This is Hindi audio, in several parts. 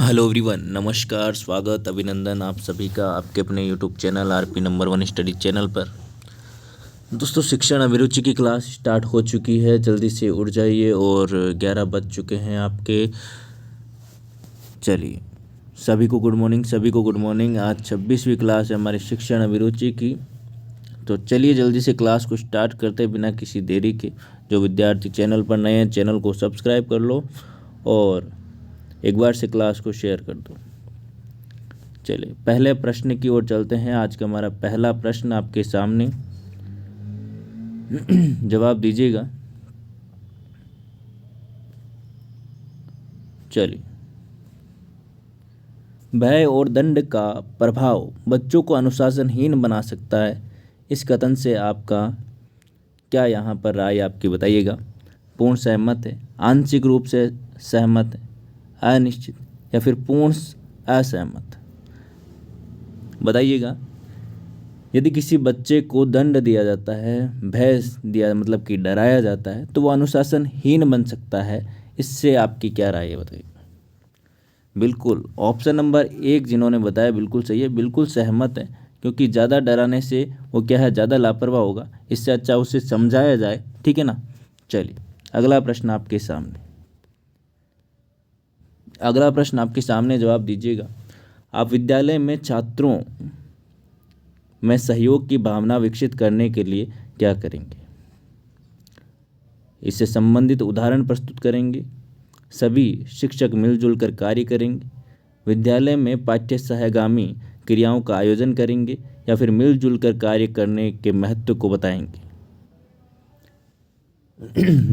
हेलो एवरीवन, नमस्कार, स्वागत, अभिनंदन आप सभी का आपके अपने YouTube channel RP number 1 study channel पर। दोस्तों, शिक्षण अभिरुचि की क्लास स्टार्ट हो चुकी है। जल्दी से उठ जाइए और 11 बज चुके हैं आपके। चलिए, सभी को गुड मॉर्निंग, सभी को गुड मॉर्निंग। आज 26वीं क्लास है हमारी शिक्षण अभिरुचि की। तो चलिए जल्दी से क्लास को स्टार्ट करते बिना किसी देरी के। जो विद्यार्थी चैनल पर नए हैं, चैनल को सब्सक्राइब कर लो और एक बार से क्लास को शेयर कर दो। चलिए पहले प्रश्न की ओर चलते हैं। आज का हमारा पहला प्रश्न आपके सामने जवाब दीजिएगा। चलिए, भय और दंड का प्रभाव बच्चों को अनुशासनहीन बना सकता है। इस कथन से आपका क्या यहाँ पर राय आपकी बताइएगा। पूर्ण सहमत है, आंशिक रूप से सहमत है, अनिश्चित या फिर पूर्ण असहमत, बताइएगा। यदि किसी बच्चे को दंड दिया जाता है, भय दिया मतलब कि डराया जाता है, तो वो अनुशासनहीन बन सकता है। इससे आपकी क्या राय है बताइए। बिल्कुल, ऑप्शन नंबर 1 जिन्होंने बताया बिल्कुल सही है, बिल्कुल सहमत है। क्योंकि ज़्यादा डराने से वो क्या है, ज़्यादा लापरवाह होगा। इससे अच्छा उसे समझाया जाए, ठीक है ना। चलिए अगला प्रश्न आपके सामने जवाब दीजिएगा। आप विद्यालय में छात्रों में सहयोग की भावना विकसित करने के लिए क्या करेंगे। इससे संबंधित उदाहरण प्रस्तुत करेंगे। सभी शिक्षक मिलजुल कर कार्य करेंगे। विद्यालय में पाठ्य सहगामी क्रियाओं का आयोजन करेंगे या फिर मिलजुल कर कार्य करने के महत्व को बताएंगे।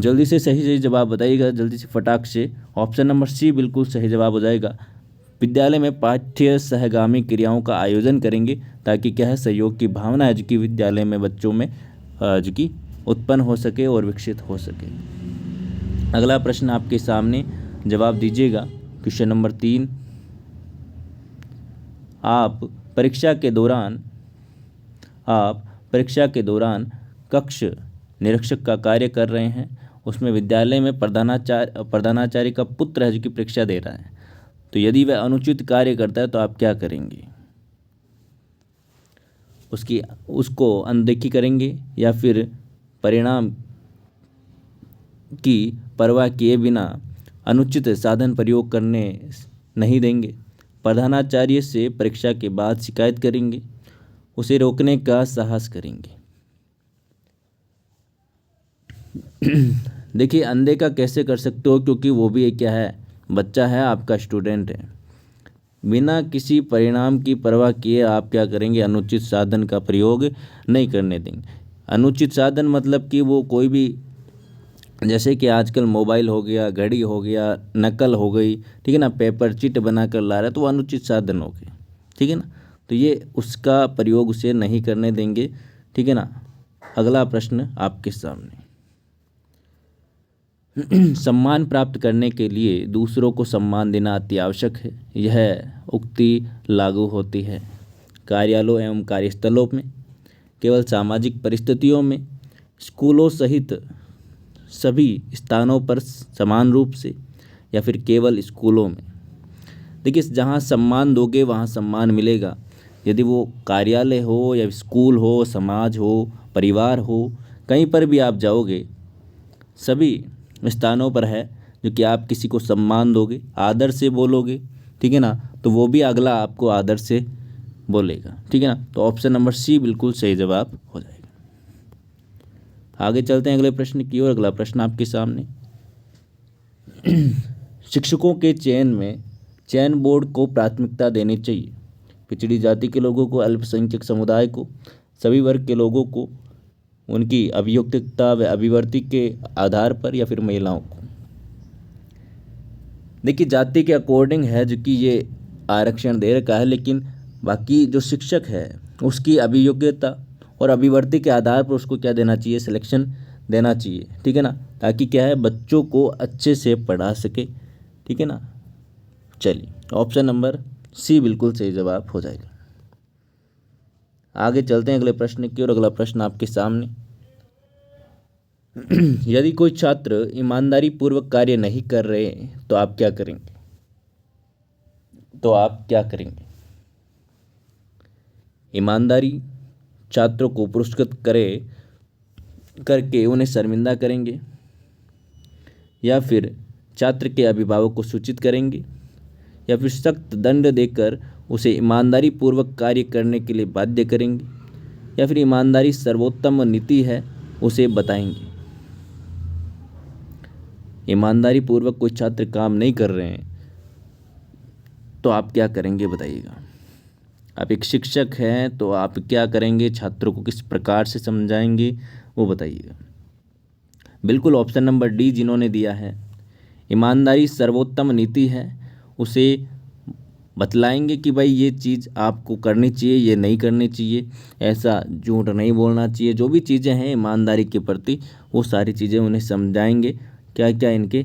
जल्दी से सही जवाब बताइएगा, जल्दी से फटाक से। ऑप्शन नंबर सी बिल्कुल सही जवाब हो जाएगा। विद्यालय में पाठ्य सहगामी क्रियाओं का आयोजन करेंगे ताकि क्या है, सहयोग की भावना है जो कि विद्यालय में बच्चों में जो कि उत्पन्न हो सके और विकसित हो सके। अगला प्रश्न आपके सामने, जवाब दीजिएगा। क्वेश्चन नंबर 3, आप परीक्षा के दौरान कक्ष निरीक्षक का कार्य कर रहे हैं। उसमें विद्यालय में प्रधानाचार्य का पुत्र है जो कि परीक्षा दे रहा है। तो यदि वह अनुचित कार्य करता है तो आप क्या करेंगे। उसको अनदेखी करेंगे या फिर परिणाम की परवाह किए बिना अनुचित साधन प्रयोग करने नहीं देंगे। प्रधानाचार्य से परीक्षा के बाद शिकायत करेंगे। उसे रोकने का साहस करेंगे। देखिए, अनदेखा कैसे कर सकते हो, क्योंकि वो भी क्या है, बच्चा है, आपका स्टूडेंट है। बिना किसी परिणाम की परवाह किए आप क्या करेंगे, अनुचित साधन का प्रयोग नहीं करने देंगे। अनुचित साधन मतलब कि वो कोई भी, जैसे कि आजकल मोबाइल हो गया, घड़ी हो गया, नकल हो गई, ठीक है ना, पेपर चिट बना कर ला रहा है, तो वो अनुचित साधन हो गए, ठीक है ना। तो ये उसका प्रयोग उसे नहीं करने देंगे, ठीक है ना। अगला प्रश्न आपके सामने, सम्मान प्राप्त करने के लिए दूसरों को सम्मान देना अति आवश्यक है। यह उक्ति लागू होती है कार्यालयों एवं कार्यस्थलों में, केवल सामाजिक परिस्थितियों में, स्कूलों सहित सभी स्थानों पर समान रूप से, या फिर केवल स्कूलों में। देखिए, जहाँ सम्मान दोगे वहाँ सम्मान मिलेगा। यदि वो कार्यालय हो या स्कूल हो, समाज हो, परिवार हो, कहीं पर भी आप जाओगे, सभी स्थानों पर है जो कि आप किसी को सम्मान दोगे, आदर से बोलोगे, ठीक है ना, तो वो भी अगला आपको आदर से बोलेगा, ठीक है ना। तो ऑप्शन नंबर सी बिल्कुल सही जवाब हो जाएगा। आगे चलते हैं अगले प्रश्न की ओर। अगला प्रश्न आपके सामने, शिक्षकों के चयन बोर्ड को प्राथमिकता देनी चाहिए। पिछड़ी जाति के लोगों को, अल्पसंख्यक समुदाय को, सभी वर्ग के लोगों को, उनकी अभियोग्यता व अभिवर्ती के आधार पर, या फिर महिलाओं को। देखिए, जाति के अकॉर्डिंग है जो कि ये आरक्षण दे रखा है, लेकिन बाकी जो शिक्षक है उसकी अभियोग्यता और अभिवर्ती के आधार पर उसको क्या देना चाहिए, सिलेक्शन देना चाहिए, ठीक है ना, ताकि क्या है, बच्चों को अच्छे से पढ़ा सके, ठीक है ना। चलिए, ऑप्शन नंबर सी बिल्कुल सही जवाब हो जाएगा। आगे चलते हैं अगले प्रश्न की ओर। अगला प्रश्न आपके सामने, यदि कोई छात्र ईमानदारी पूर्वक कार्य नहीं कर रहे तो आप क्या करेंगे। तो आप क्या करेंगे? ईमानदारी छात्रों को पुरस्कृत करके उन्हें शर्मिंदा करेंगे, या फिर छात्र के अभिभावक को सूचित करेंगे, या फिर सख्त दंड देकर उसे ईमानदारी पूर्वक कार्य करने के लिए बाध्य करेंगे, या फिर ईमानदारी सर्वोत्तम नीति है उसे बताएंगे। ईमानदारी पूर्वक कोई छात्र काम नहीं कर रहे हैं तो आप क्या करेंगे बताइएगा। आप एक शिक्षक हैं तो आप क्या करेंगे, छात्रों को किस प्रकार से समझाएंगे वो बताइएगा। बिल्कुल ऑप्शन नंबर डी जिन्होंने दिया है, ईमानदारी सर्वोत्तम नीति है, उसे बतलाएंगे कि भाई ये चीज़ आपको करनी चाहिए, ये नहीं करनी चाहिए, ऐसा झूठ नहीं बोलना चाहिए, जो भी चीज़ें हैं ईमानदारी के प्रति वो सारी चीज़ें उन्हें समझाएंगे, क्या क्या इनके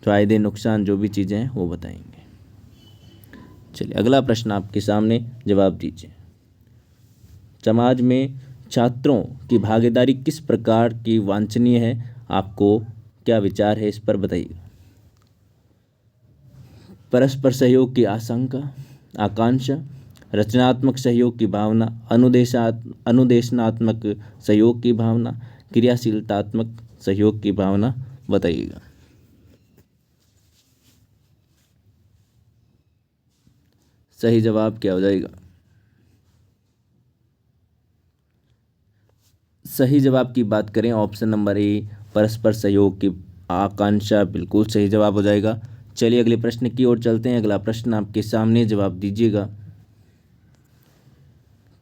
फ़ायदे नुकसान जो भी चीज़ें हैं वो बताएंगे। चलिए अगला प्रश्न आपके सामने, जवाब दीजिए। समाज में छात्रों की भागीदारी किस प्रकार की वांछनीय है, आपको क्या विचार है इस पर बताइएगा। परस्पर सहयोग की आकांक्षा, रचनात्मक सहयोग की भावना, अनुदेशनात्मक सहयोग की भावना, क्रियाशीलतात्मक सहयोग की भावना बताइएगा। सही जवाब क्या हो जाएगा? सही जवाब की बात करें ऑप्शन नंबर ए परस्पर सहयोग की आकांक्षा बिल्कुल सही जवाब हो जाएगा। चलिए अगले प्रश्न की ओर चलते हैं। अगला प्रश्न आपके सामने, जवाब दीजिएगा।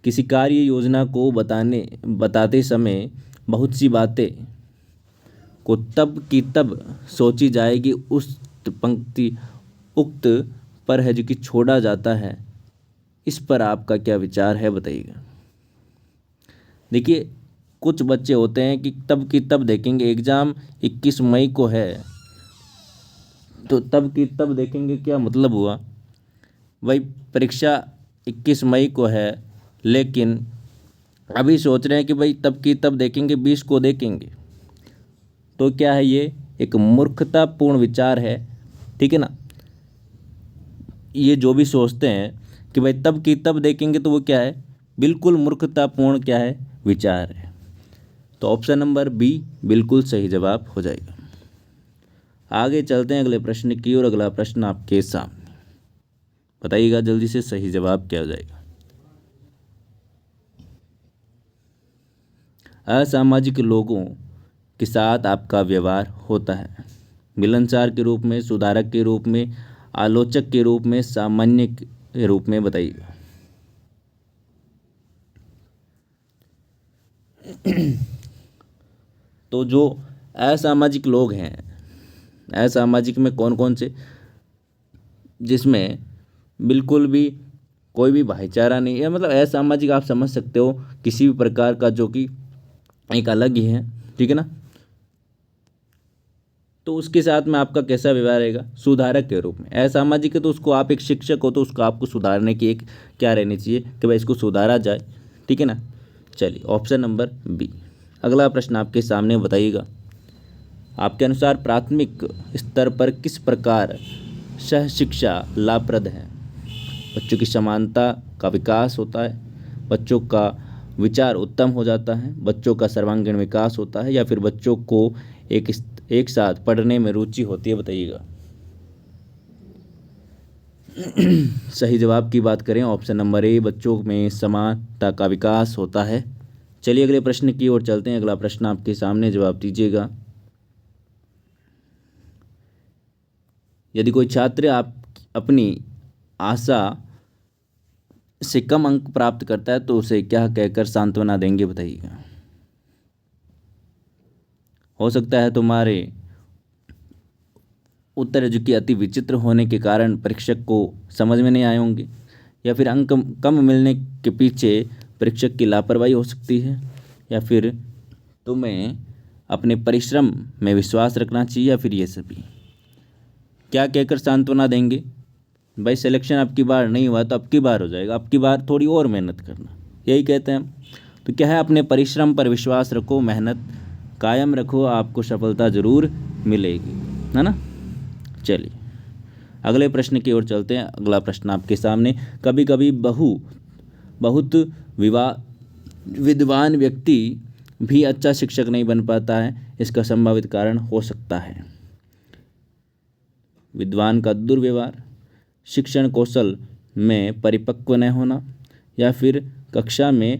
किसी कार्य योजना को बताते समय बहुत सी बातें को तब की तब सोची जाएगी, उस पंक्ति उक्त पर है जो कि छोड़ा जाता है, इस पर आपका क्या विचार है बताइएगा। देखिए कुछ बच्चे होते हैं कि तब की तब देखेंगे, एग्ज़ाम 21 मई को है तो तब की तब देखेंगे, क्या मतलब हुआ भाई, परीक्षा 21 मई को है लेकिन अभी सोच रहे हैं कि भाई तब की तब देखेंगे, 20 को देखेंगे, तो क्या है, ये एक मूर्खतापूर्ण विचार है, ठीक है ना। ये जो भी सोचते हैं कि भाई तब की तब देखेंगे तो वो क्या है, बिल्कुल मूर्खतापूर्ण क्या है, विचार है। तो ऑप्शन नंबर बी बिल्कुल सही जवाब हो जाएगा। आगे चलते हैं अगले प्रश्न की ओर। अगला प्रश्न आपके सामने, बताइएगा जल्दी से सही जवाब क्या हो जाएगा। असामाजिक लोगों के साथ आपका व्यवहार होता है, मिलनसार के रूप में, सुधारक के रूप में, आलोचक के रूप में, सामान्य के रूप में बताइएगा। तो जो असामाजिक लोग हैं, असामाजिक में कौन कौन से, जिसमें बिल्कुल भी कोई भी भाईचारा नहीं है, मतलब असामाजिक आप समझ सकते हो किसी भी प्रकार का जो कि एक अलग ही है, ठीक है ना। तो उसके साथ में आपका कैसा व्यवहार रहेगा, सुधारक के रूप में। असामाजिक है तो उसको, आप एक शिक्षक हो तो उसको आपको सुधारने की एक क्या रहनी चाहिए कि भाई इसको सुधारा जाए, ठीक है ना। चलिए ऑप्शन नंबर बी। अगला प्रश्न आपके सामने, बताइएगा आपके अनुसार प्राथमिक स्तर पर किस प्रकार सह शिक्षा लाभप्रद है। बच्चों की समानता का विकास होता है, बच्चों का विचार उत्तम हो जाता है, बच्चों का सर्वांगीण विकास होता है, या फिर बच्चों को एक साथ पढ़ने में रुचि होती है बताइएगा। सही जवाब की बात करें ऑप्शन नंबर ए, बच्चों में समानता का विकास होता है। चलिए अगले प्रश्न की ओर चलते हैं। अगला प्रश्न आपके सामने, जवाब दीजिएगा। यदि कोई छात्र आप अपनी आशा से कम अंक प्राप्त करता है तो उसे क्या कहकर सांत्वना देंगे बताइएगा। हो सकता है तुम्हारे उत्तर जो कि अति विचित्र होने के कारण परीक्षक को समझ में नहीं आए होंगे, या फिर अंक कम मिलने के पीछे परीक्षक की लापरवाही हो सकती है, या फिर तुम्हें अपने परिश्रम में विश्वास रखना चाहिए, या फिर ये सभी। क्या कहकर सांत्वना देंगे भाई, सिलेक्शन अब की बार नहीं हुआ तो अब की बार हो जाएगा, अब की बार थोड़ी और मेहनत करना, यही कहते हैं हम। तो क्या है, अपने परिश्रम पर विश्वास रखो, मेहनत कायम रखो, आपको सफलता ज़रूर मिलेगी, है ना। चलिए अगले प्रश्न की ओर चलते हैं। अगला प्रश्न आपके सामने, कभी कभी बहुत विद्वान व्यक्ति भी अच्छा शिक्षक नहीं बन पाता है, इसका संभावित कारण हो सकता है। विद्वान का दुर्व्यवहार, शिक्षण कौशल में परिपक्व न होना, या फिर कक्षा में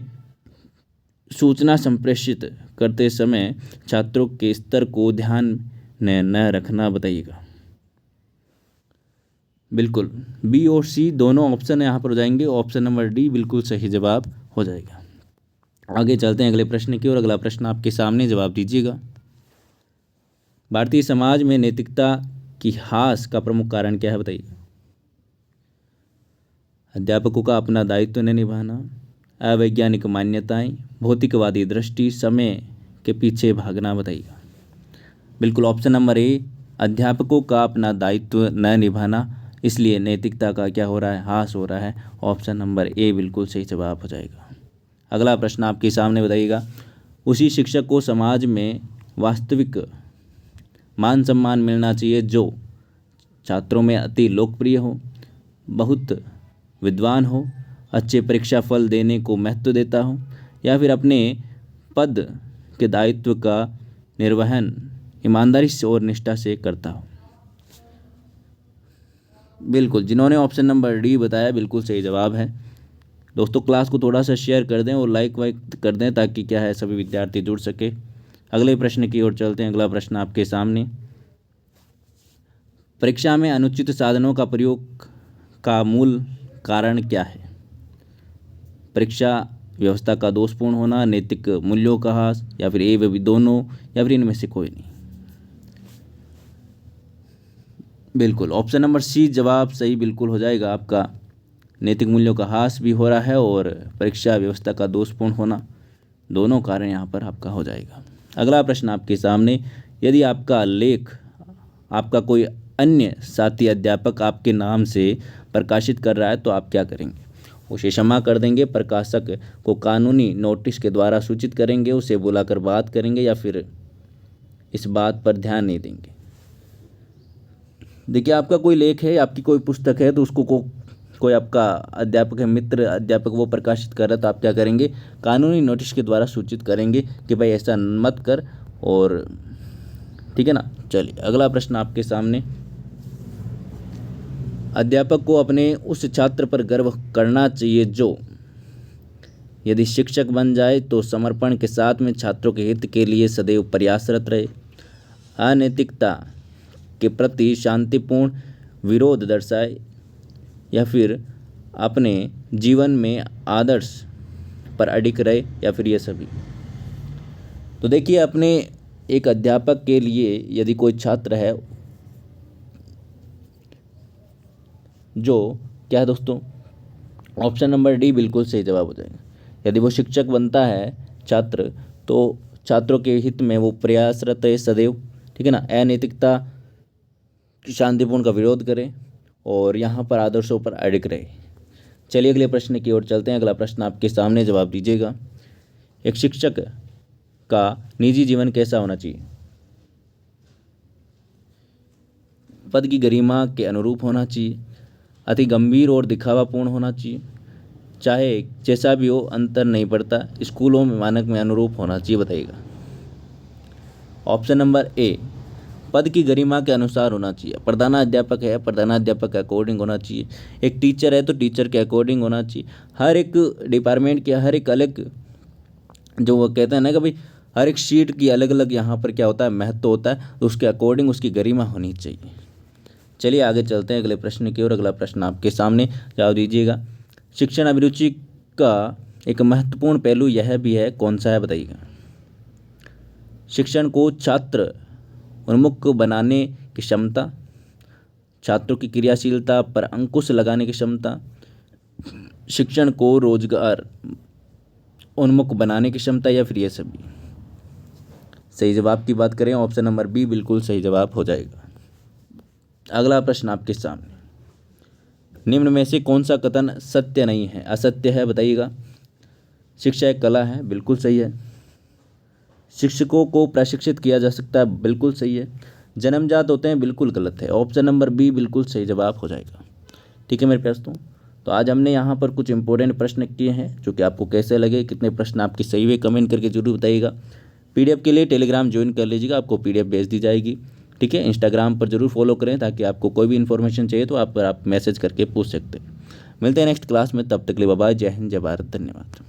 सूचना संप्रेषित करते समय छात्रों के स्तर को ध्यान में न रखना। बताइएगा। बिल्कुल बी और सी दोनों ऑप्शन यहाँ पर हो जाएंगे। ऑप्शन नंबर डी बिल्कुल सही जवाब हो जाएगा। आगे चलते हैं अगले प्रश्न की ओर। अगला प्रश्न आपके सामने, जवाब दीजिएगा। भारतीय समाज में नैतिकता की ह्रास का प्रमुख कारण क्या है? बताइए। अध्यापकों का अपना दायित्व न निभाना, अवैज्ञानिक मान्यताएं, भौतिकवादी दृष्टि, समय के पीछे भागना। बताइएगा। बिल्कुल ऑप्शन नंबर ए, अध्यापकों का अपना दायित्व न निभाना, इसलिए नैतिकता का क्या हो रहा है? ह्रास हो रहा है। ऑप्शन नंबर ए बिल्कुल सही जवाब हो जाएगा। अगला प्रश्न आपके सामने, बताइएगा। उसी शिक्षक को समाज में वास्तविक मान सम्मान मिलना चाहिए जो छात्रों में अति लोकप्रिय हो, बहुत विद्वान हो, अच्छे परीक्षा फल देने को महत्व देता हो, या फिर अपने पद के दायित्व का निर्वहन ईमानदारी से और निष्ठा से करता हो। बिल्कुल जिन्होंने ऑप्शन नंबर डी बताया बिल्कुल सही जवाब है। दोस्तों क्लास को थोड़ा सा शेयर कर दें और लाइक वाइक कर दें ताकि क्या है सभी विद्यार्थी जुड़ सके। अगले प्रश्न की ओर चलते हैं। अगला प्रश्न आपके सामने, परीक्षा में अनुचित साधनों का प्रयोग का मूल कारण क्या है? परीक्षा व्यवस्था का दोषपूर्ण होना, नैतिक मूल्यों का ह्रास, या फिर ए व बी दोनों, या फिर इनमें से कोई नहीं। बिल्कुल ऑप्शन नंबर सी जवाब सही बिल्कुल हो जाएगा आपका। नैतिक मूल्यों का ह्रास भी हो रहा है और परीक्षा व्यवस्था का दोषपूर्ण होना, दोनों कारण यहाँ पर आपका हो जाएगा। अगला प्रश्न आपके सामने, यदि आपका लेख आपका कोई अन्य साथी अध्यापक आपके नाम से प्रकाशित कर रहा है तो आप क्या करेंगे? उसे क्षमा कर देंगे, प्रकाशक को कानूनी नोटिस के द्वारा सूचित करेंगे, उसे बुलाकर बात करेंगे, या फिर इस बात पर ध्यान नहीं देंगे? देखिए आपका कोई लेख है, आपकी कोई पुस्तक है, तो उसको कोई आपका अध्यापक है, मित्र अध्यापक, वो प्रकाशित कर रहा है तो आप क्या करेंगे? कानूनी नोटिस के द्वारा सूचित करेंगे कि भाई ऐसा मत कर, और ठीक है ना। चलिए अगला प्रश्न आपके सामने, अध्यापक को अपने उस छात्र पर गर्व करना चाहिए जो यदि शिक्षक बन जाए तो समर्पण के साथ में छात्रों के हित के लिए सदैव प्रयासरत रहे, अनैतिकता के प्रति शांतिपूर्ण विरोध दर्शाए, या फिर अपने जीवन में आदर्श पर अडिग रहे, या फिर ये सभी। तो देखिए अपने एक अध्यापक के लिए यदि कोई छात्र है जो क्या है दोस्तों, ऑप्शन नंबर डी बिल्कुल सही जवाब हो जाएगा। यदि वो शिक्षक बनता है छात्र तो छात्रों के हित में वो प्रयासरत है सदैव, ठीक है ना, अनैतिकता शांतिपूर्ण का विरोध करें और यहाँ पर आदर्शों पर अडिग रहे। चलिए अगले प्रश्न की ओर चलते हैं। अगला प्रश्न आपके सामने, जवाब दीजिएगा। एक शिक्षक का निजी जीवन कैसा होना चाहिए? पद की गरिमा के अनुरूप होना चाहिए, अति गंभीर और दिखावापूर्ण होना चाहिए, चाहे जैसा भी हो अंतर नहीं पड़ता, स्कूलों में मानक में अनुरूप होना चाहिए। बताइएगा। ऑप्शन नंबर ए, पद की गरिमा के अनुसार होना चाहिए। प्रधानाध्यापक है, प्रधानाध्यापक के अकॉर्डिंग होना चाहिए। एक टीचर है तो टीचर के अकॉर्डिंग होना चाहिए। हर एक डिपार्टमेंट के हर एक अलग, जो वो कहते हैं ना कि भाई हर एक सीट की अलग अलग यहाँ पर क्या होता है, महत्व होता है, तो उसके अकॉर्डिंग उसकी गरिमा होनी चाहिए। चलिए आगे चलते हैं अगले प्रश्न की ओर। अगला प्रश्न आपके सामने, जवाब दीजिएगा। शिक्षण अभिरुचि का एक महत्वपूर्ण पहलू यह भी है, कौन सा है? बताइएगा। शिक्षण को छात्र उन्मुख बनाने की क्षमता, छात्रों की क्रियाशीलता पर अंकुश लगाने की क्षमता, शिक्षण को रोजगार उन्मुख बनाने की क्षमता, या फिर ये सभी। सही जवाब की बात करें, ऑप्शन नंबर बी बिल्कुल सही जवाब हो जाएगा। अगला प्रश्न आपके सामने, निम्न में से कौन सा कथन सत्य नहीं है, असत्य है? बताइएगा। शिक्षा एक कला है, बिल्कुल सही है। शिक्षकों को प्रशिक्षित किया जा सकता है, बिल्कुल सही है। जन्मजात होते हैं, बिल्कुल गलत है। ऑप्शन नंबर बी बिल्कुल सही जवाब हो जाएगा। ठीक है मेरे दोस्तों, तो आज हमने यहाँ पर कुछ इंपॉर्टेंट प्रश्न किए हैं, जो कि आपको कैसे लगे, कितने प्रश्न आपके सही हुए, कमेंट करके जरूर बताइएगा। पीडीएफ के लिए टेलीग्राम ज्वाइन कर लीजिएगा, आपको पीडीएफ भेज दी जाएगी। ठीक है, इंस्टाग्राम पर जरूर फॉलो करें, ताकि आपको कोई भी इन्फॉर्मेशन चाहिए तो आप मैसेज करके पूछ सकते हैं। मिलते हैं नेक्स्ट क्लास में, तब तक के लिए बाय बाय, जय हिंद, जय भारत, धन्यवाद।